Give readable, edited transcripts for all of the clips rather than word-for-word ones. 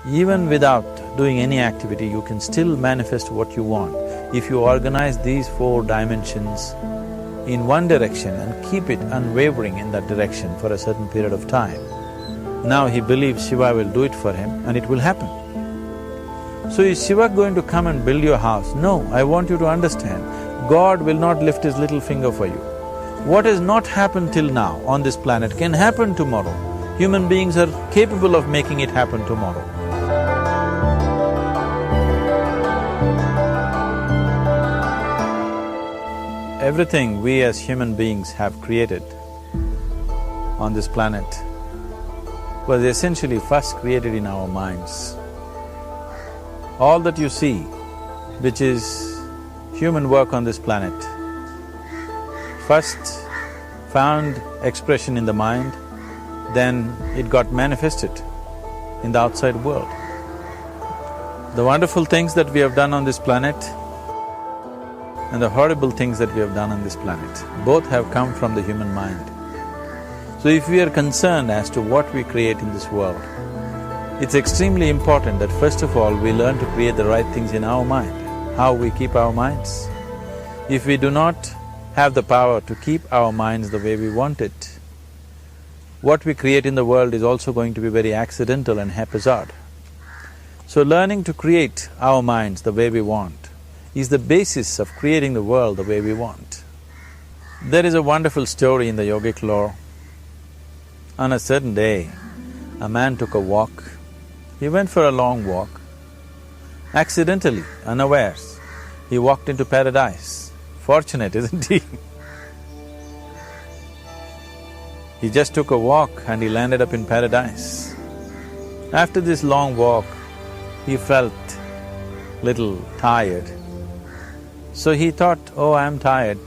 Even without doing any activity, you can still manifest what you want if you organize these 4 dimensions in one direction and keep it unwavering in that direction for a certain period of time. Now he believes Shiva will do it for him and it will happen. So is Shiva going to come and build your house? No, I want you to understand, God will not lift his little finger for you. What has not happened till now on this planet can happen tomorrow. Human beings are capable of making it happen tomorrow. Everything we as human beings have created on this planet was essentially first created in our minds. All that you see, which is human work on this planet, first found expression in the mind, then it got manifested in the outside world. The wonderful things that we have done on this planet and the horrible things that we have done on this planet, both have come from the human mind. So if we are concerned as to what we create in this world, it's extremely important that first of all we learn to create the right things in our mind, how we keep our minds. If we do not have the power to keep our minds the way we want it, what we create in the world is also going to be very accidental and haphazard. So learning to create our minds the way we want is the basis of creating the world the way we want. There is a wonderful story in the yogic lore. On a certain day, a man took a walk. He went for a long walk. Accidentally, unawares, he walked into paradise. Fortunate, isn't he? He just took a walk and he landed up in paradise. After this long walk, he felt little tired. So he thought, oh, I'm tired,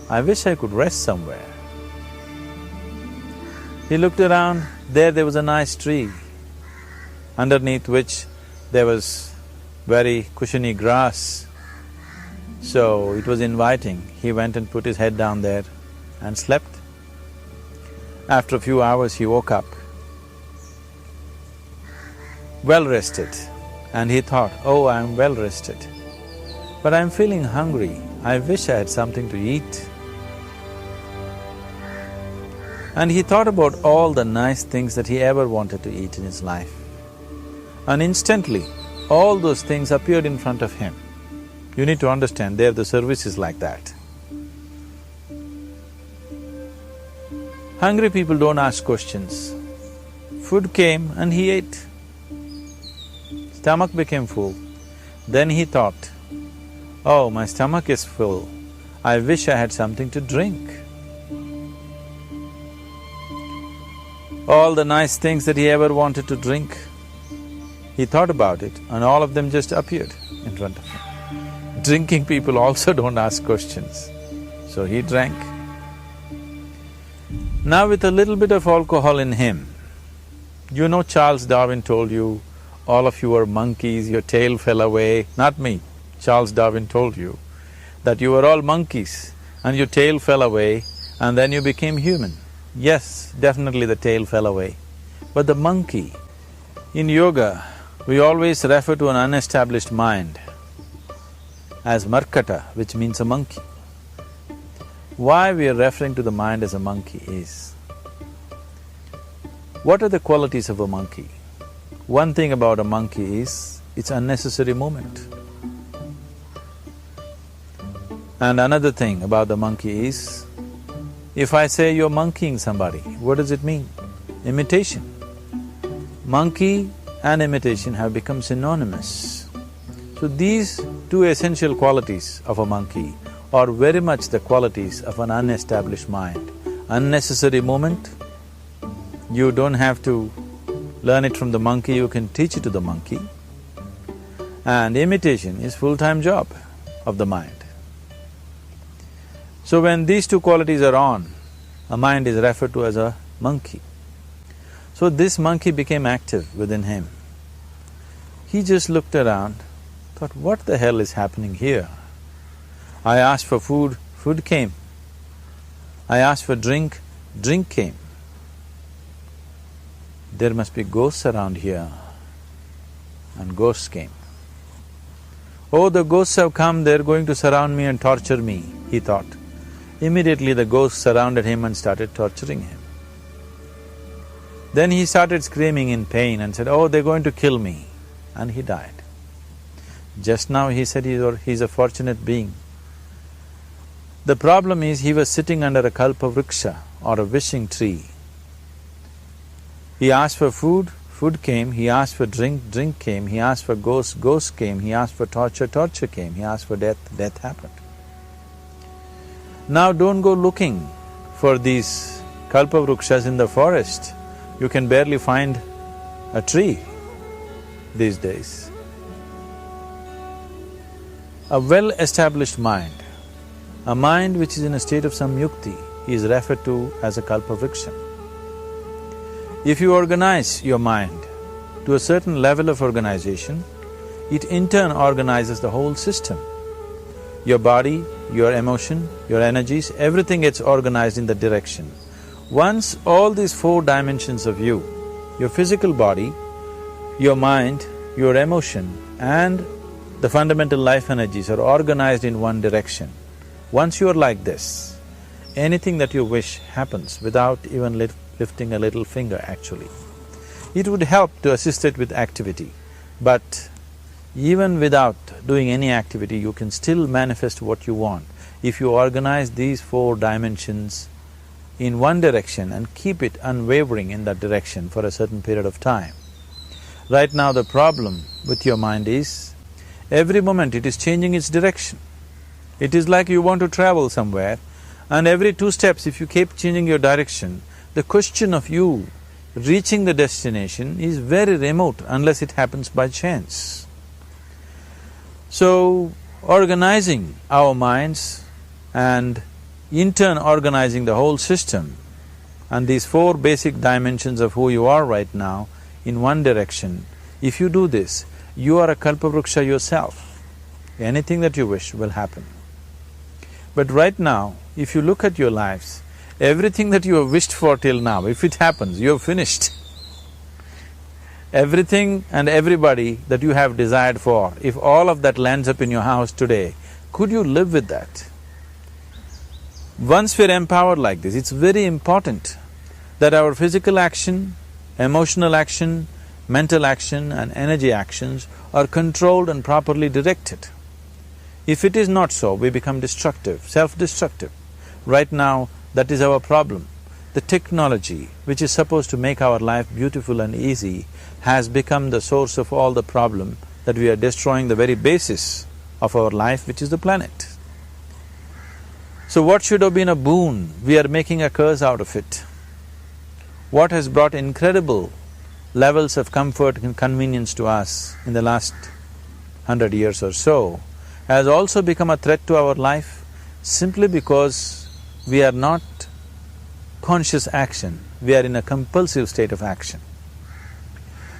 I wish I could rest somewhere. He looked around, there was a nice tree, underneath which there was very cushiony grass. So it was inviting. He went and put his head down there and slept. After a few hours he woke up, well rested, and he thought, oh, I'm well rested, but I'm feeling hungry, I wish I had something to eat. And he thought about all the nice things that he ever wanted to eat in his life. And instantly, all those things appeared in front of him. You need to understand, the service is like that. Hungry people don't ask questions. Food came and he ate. Stomach became full. Then he thought, oh, my stomach is full, I wish I had something to drink. All the nice things that he ever wanted to drink, he thought about it and all of them just appeared in front of him. Drinking people also don't ask questions, so he drank. Now with a little bit of alcohol in him, you know Charles Darwin told you, all of you are monkeys, your tail fell away. Not me, Charles Darwin told you that you were all monkeys and your tail fell away and then you became human. Yes, definitely the tail fell away. But the monkey, in yoga, we always refer to an unestablished mind as markata, which means a monkey. Why we are referring to the mind as a monkey is, what are the qualities of a monkey? One thing about a monkey is, it's unnecessary movement. And another thing about the monkey is, if I say you're monkeying somebody, what does it mean? Imitation. Monkey and imitation have become synonymous. So these two essential qualities of a monkey are very much the qualities of an unestablished mind. Unnecessary movement, you don't have to learn it from the monkey, you can teach it to the monkey. And imitation is full-time job of the mind. So when these two qualities are on, a mind is referred to as a monkey. So this monkey became active within him. He just looked around, thought, what the hell is happening here? I asked for food, food came. I asked for drink, drink came. There must be ghosts around here. and ghosts came. Oh, the ghosts have come, they're going to surround me and torture me, he thought. Immediately the ghosts surrounded him and started torturing him. Then he started screaming in pain and said, oh, they're going to kill me, and he died. Just now he said he's a fortunate being. The problem is he was sitting under a kalpa vriksha or a wishing tree. He asked for food, food came, he asked for drink, drink came, he asked for ghosts, ghosts came, he asked for torture, torture came, he asked for death, death happened. Now don't go looking for these kalpa vrikshas in the forest. You can barely find a tree these days. A well-established mind, a mind which is in a state of samyukti, is referred to as a kalpa vriksha. If you organize your mind to a certain level of organization, it in turn organizes the whole system. Your body, your emotion, your energies, everything gets organized in that direction. Once all these four dimensions of you, your physical body, your mind, your emotion and the fundamental life energies are organized in one direction, once you are like this, anything that you wish happens without even lifting a little finger actually. It would help to assist it with activity, but even without doing any activity, you can still manifest what you want if you organize these four dimensions in one direction and keep it unwavering in that direction for a certain period of time. Right now the problem with your mind is, every moment it is changing its direction. It is like you want to travel somewhere and every 2 steps if you keep changing your direction, the question of you reaching the destination is very remote unless it happens by chance. So, organizing our minds and in turn organizing the whole system and these four basic dimensions of who you are right now in one direction, if you do this, you are a kalpavruksha yourself. Anything that you wish will happen. But right now, if you look at your lives, everything that you have wished for till now, if it happens, you have finished. Everything and everybody that you have desired for, if all of that lands up in your house today, could you live with that? Once we're empowered like this, it's very important that our physical action, emotional action, mental action and energy actions are controlled and properly directed. If it is not so, we become destructive, self-destructive. Right now, that is our problem. The technology, which is supposed to make our life beautiful and easy, has become the source of all the problem that we are destroying the very basis of our life, which is the planet. So what should have been a boon, we are making a curse out of it. What has brought incredible levels of comfort and convenience to us in the last 100 years or so has also become a threat to our life simply because we are not conscious action, we are in a compulsive state of action.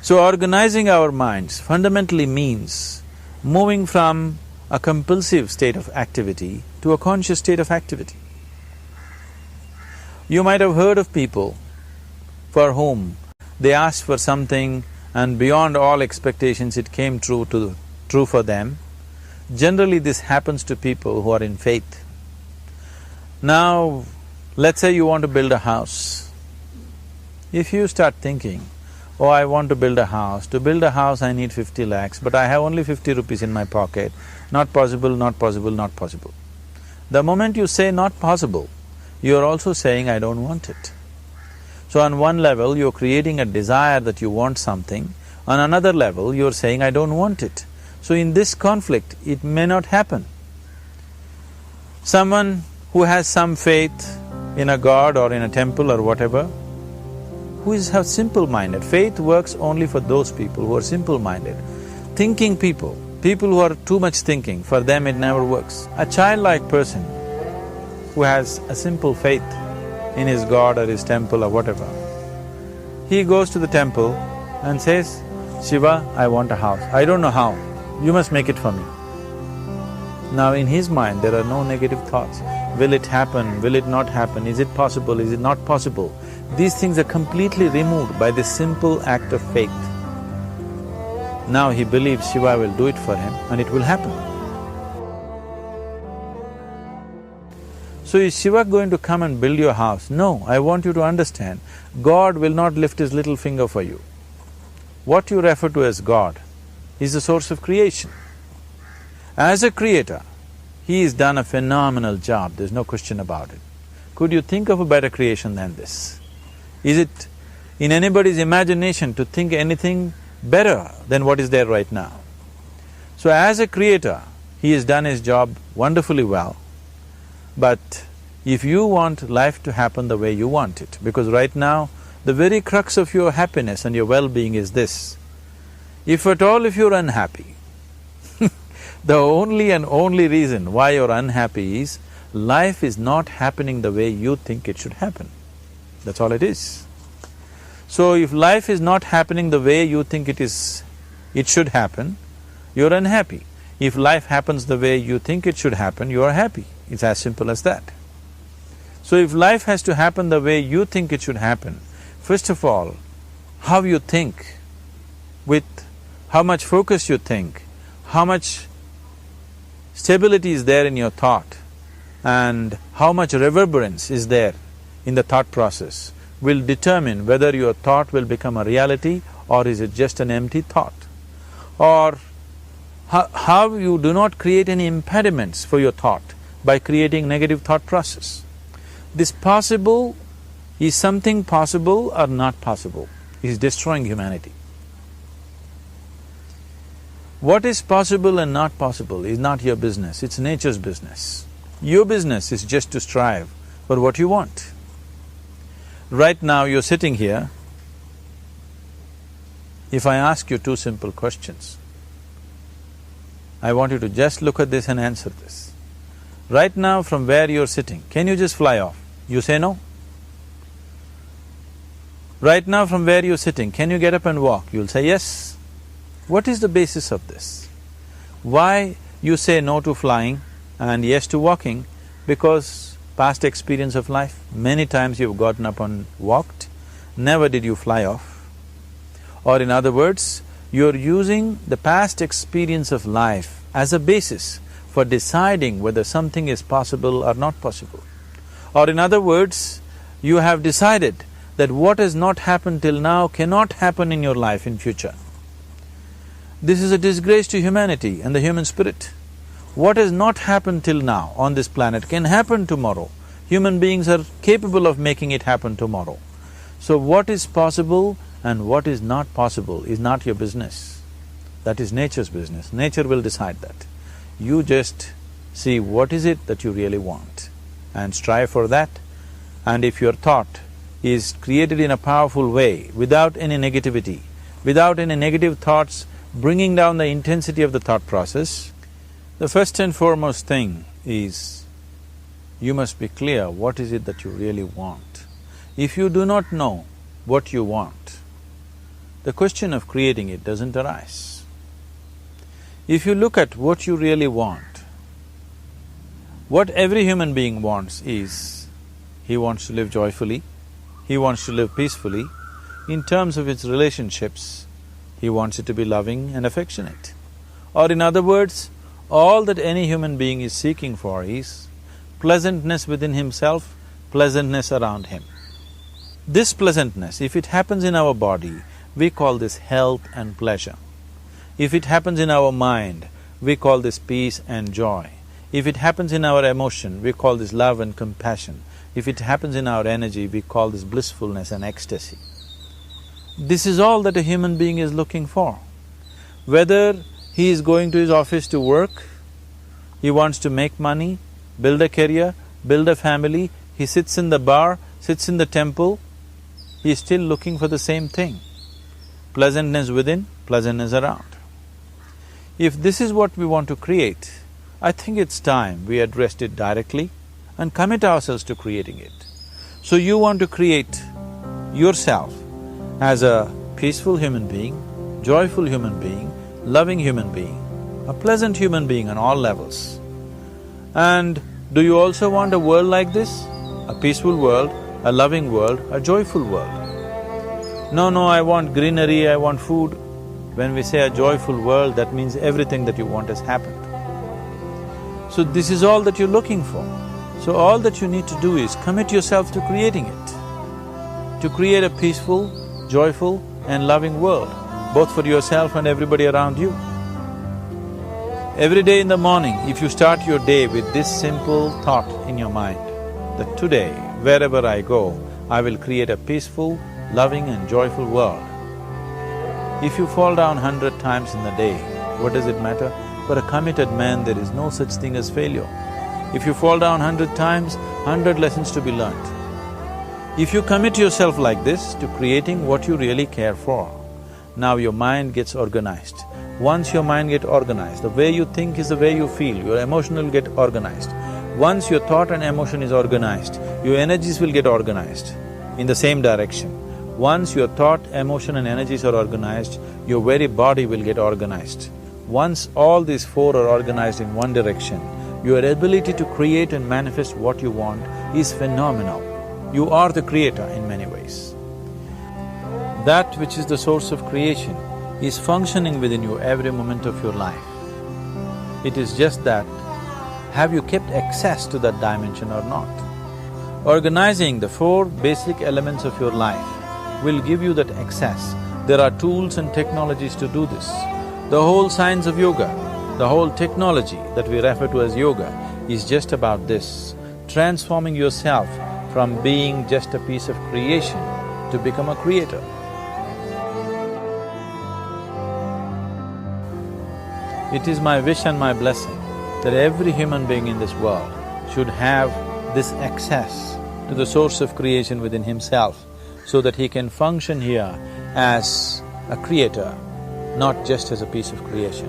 So organizing our minds fundamentally means moving from a compulsive state of activity to a conscious state of activity. You might have heard of people for whom they asked for something and beyond all expectations it came true for them. Generally this happens to people who are in faith. Now, let's say you want to build a house. If you start thinking, oh, I want to build a house, to build a house I need 50 lakhs, but I have only 50 rupees in my pocket, not possible, not possible, not possible. The moment you say not possible, you are also saying I don't want it. So on one level, you're creating a desire that you want something, on another level, you're saying I don't want it. So in this conflict, it may not happen. Someone who has some faith in a god or in a temple or whatever, who is simple-minded, faith works only for those people who are simple-minded. Thinking people, people who are too much thinking, for them it never works. A childlike person who has a simple faith in his god or his temple or whatever, he goes to the temple and says, Shiva, I want a house. I don't know how, you must make it for me. Now in his mind there are no negative thoughts. Will it happen? Will it not happen? Is it possible? Is it not possible? These things are completely removed by this simple act of faith. Now he believes Shiva will do it for him and it will happen. So is Shiva going to come and build your house? No, I want you to understand, God will not lift his little finger for you. What you refer to as God is the source of creation. As a creator, he has done a phenomenal job, there's no question about it. Could you think of a better creation than this? Is it in anybody's imagination to think anything better than what is there right now? So as a creator, he has done his job wonderfully well. But if you want life to happen the way you want it, because right now, the very crux of your happiness and your well-being is this: if at all if you're unhappy, the only and only reason why you're unhappy is life is not happening the way you think it should happen. That's all it is. So if life is not happening the way you think it should happen, you're unhappy. If life happens the way you think it should happen, you are happy. It's as simple as that. So if life has to happen the way you think it should happen, first of all, how you think, with how much focus you think, how much stability is there in your thought, and how much reverberance is there in the thought process will determine whether your thought will become a reality or is it just an empty thought. Or how you do not create any impediments for your thought by creating negative thought process. This possible is something possible or not possible, is destroying humanity. What is possible and not possible is not your business, it's nature's business. Your business is just to strive for what you want. Right now you're sitting here, if I ask you two simple questions, I want you to just look at this and answer this. Right now from where you're sitting, can you just fly off? You say no. Right now from where you're sitting, can you get up and walk? You'll say yes. What is the basis of this? Why you say no to flying and yes to walking? Because past experience of life, many times you've gotten up and walked, never did you fly off. Or in other words, you're using the past experience of life as a basis for deciding whether something is possible or not possible. Or in other words, you have decided that what has not happened till now cannot happen in your life in future. This is a disgrace to humanity and the human spirit. What has not happened till now on this planet can happen tomorrow. Human beings are capable of making it happen tomorrow. So what is possible and what is not possible is not your business. That is nature's business. Nature will decide that. You just see what is it that you really want and strive for that. And if your thought is created in a powerful way, without any negativity, without any negative thoughts bringing down the intensity of the thought process, the first and foremost thing is you must be clear what is it that you really want. If you do not know what you want, the question of creating it doesn't arise. If you look at what you really want, what every human being wants is, he wants to live joyfully, he wants to live peacefully. In terms of its relationships, he wants it to be loving and affectionate. Or in other words, all that any human being is seeking for is pleasantness within himself, pleasantness around him. This pleasantness, if it happens in our body, we call this health and pleasure. If it happens in our mind, we call this peace and joy. If it happens in our emotion, we call this love and compassion. If it happens in our energy, we call this blissfulness and ecstasy. This is all that a human being is looking for. Whether he is going to his office to work, he wants to make money, build a career, build a family, he sits in the bar, sits in the temple, he is still looking for the same thing. Pleasantness within, pleasantness around. If this is what we want to create, I think it's time we addressed it directly and commit ourselves to creating it. So you want to create yourself as a peaceful human being, joyful human being, loving human being, a pleasant human being on all levels. And do you also want a world like this? A peaceful world, a loving world, a joyful world? No, I want greenery, I want food. When we say a joyful world, that means everything that you want has happened. So this is all that you're looking for. So all that you need to do is commit yourself to creating it, to create a peaceful, joyful and loving world, both for yourself and everybody around you. Every day in the morning, if you start your day with this simple thought in your mind, that today, wherever I go, I will create a peaceful, loving and joyful world. If you fall down 100 times in the day, what does it matter? For a committed man, there is no such thing as failure. If you fall down 100 times, 100 lessons to be learnt. If you commit yourself like this to creating what you really care for, now your mind gets organized. Once your mind gets organized, the way you think is the way you feel, your emotion will get organized. Once your thought and emotion is organized, your energies will get organized in the same direction. Once your thought, emotion and energies are organized, your very body will get organized. Once all these four are organized in one direction, your ability to create and manifest what you want is phenomenal. You are the creator in many ways. That which is the source of creation is functioning within you every moment of your life. It is just that, have you kept access to that dimension or not? Organizing the four basic elements of your life will give you that access. There are tools and technologies to do this. The whole science of yoga, the whole technology that we refer to as yoga is just about this, transforming yourself from being just a piece of creation to become a creator. It is my wish and my blessing that every human being in this world should have this access to the source of creation within himself, so that he can function here as a creator, not just as a piece of creation.